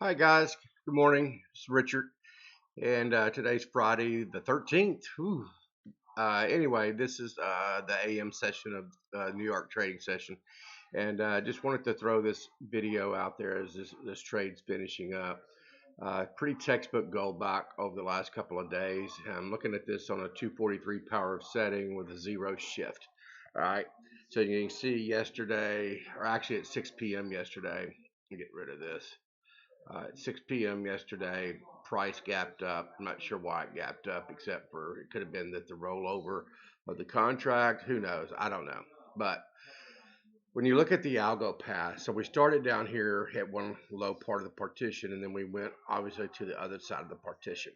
Hi guys, good morning. It's Richard, and today's Friday the 13th. Whew. Anyway, this is the AM session of New York trading session, and just wanted to throw this video out there as this trade's finishing up. Pretty textbook Goldbach over the last couple of days. I'm looking at this on a 243 power setting with a zero shift. All right, so you can see yesterday, or actually at 6 p.m. yesterday. Let me get rid of this. At 6 p.m. yesterday, price gapped up. I'm not sure why it gapped up, except for it could have been that the rollover of the contract. Who knows? I don't know. But when you look at the algo path, so we started down here at one low part of the partition, and then we went obviously to the other side of the partition.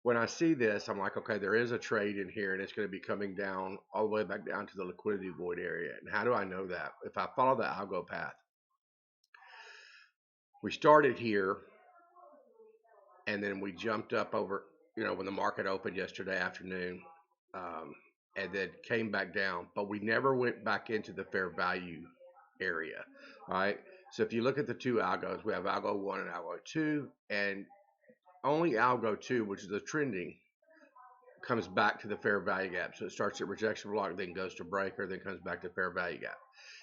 When I see this, I'm like, okay, there is a trade in here, and it's going to be coming down all the way back down to the liquidity void area. And how do I know that? If I follow the algo path, we started here and then we jumped up over, when the market opened yesterday afternoon, um, and then came back down. But we never went back into the fair value area. All right. So if you look at the two algos, we have algo one and algo two, and only algo two, which is the trending, comes back to the fair value gap. So it starts at rejection block, then goes to breaker, then comes back to fair value gap.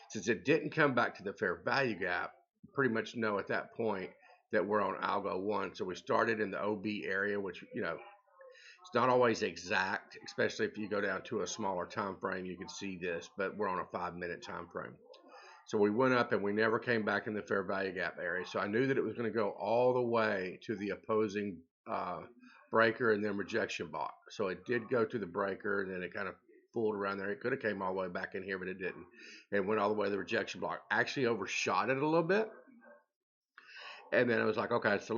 Since it didn't come back to the fair value gap, pretty much know at that point that we're on algo one. So we started in the OB area, which it's not always exact, especially if you go down to a smaller time frame. You can see this, but we're on a 5 minute time frame. So we went up and we never came back in the fair value gap area. So I knew that it was going to go all the way to the opposing breaker and then rejection block. So it did go to the breaker, and then it kind of fooled around there. It could have came all the way back in here, but it didn't. It went all the way to the rejection block. Actually overshot it a little bit. And then I was like, okay, so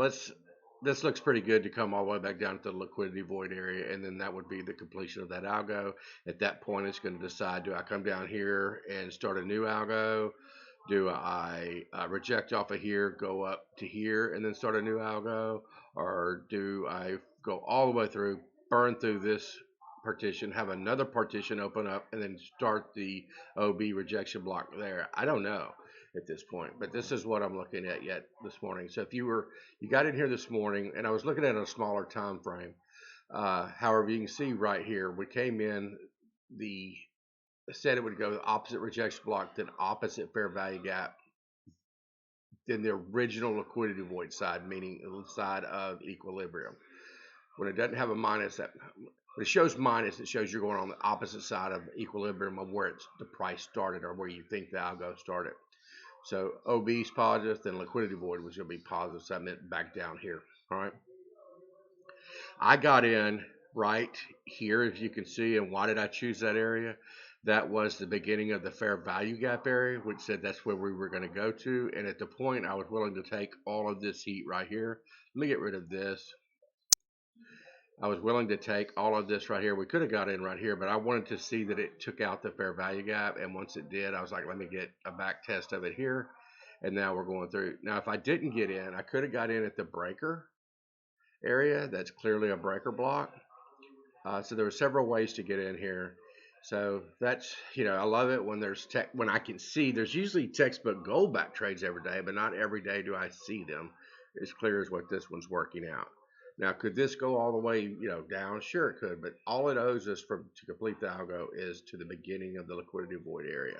this looks pretty good to come all the way back down to the liquidity void area, and then that would be the completion of that algo. At that point, it's going to decide: do I come down here and start a new algo? Do I reject off of here, go up to here, and then start a new algo, or do I go all the way through, burn through this partition, have another partition open up, and then start the OB rejection block there? I don't know at this point, but this is what I'm looking at yet this morning. So if you got in here this morning, and I was looking at a smaller time frame. However, you can see right here, we came in, the said it would go the opposite rejection block, then opposite fair value gap, then the original liquidity void side, meaning the side of equilibrium. When it doesn't have a minus, that when it shows minus, it shows you're going on the opposite side of equilibrium of where the price started, or where you think the algo started. So OB is positive, then liquidity void was going to be positive, so that meant back down here. All right. I got in right here, as you can see. And why did I choose that area? That was the beginning of the fair value gap area, which said that's where we were going to go to. And at the point, I was willing to take all of this heat right here. Let me get rid of this. I was willing to take all of this right here. We could have got in right here, but I wanted to see that it took out the fair value gap. And once it did, I was like, let me get a back test of it here. And now we're going through. Now, if I didn't get in, I could have got in at the breaker area. That's clearly a breaker block. So there were several ways to get in here. So that's, I love it when when I can see. There's usually textbook Goldbach trades every day, but not every day do I see them as clear as what this one's working out. Now, could this go all the way, down? Sure, it could, but all it owes us to complete the algo is to the beginning of the liquidity void area.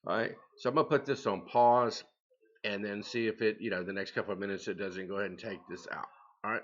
All right, so I'm gonna put this on pause and then see if it, the next couple of minutes it doesn't go ahead and take this out. All right.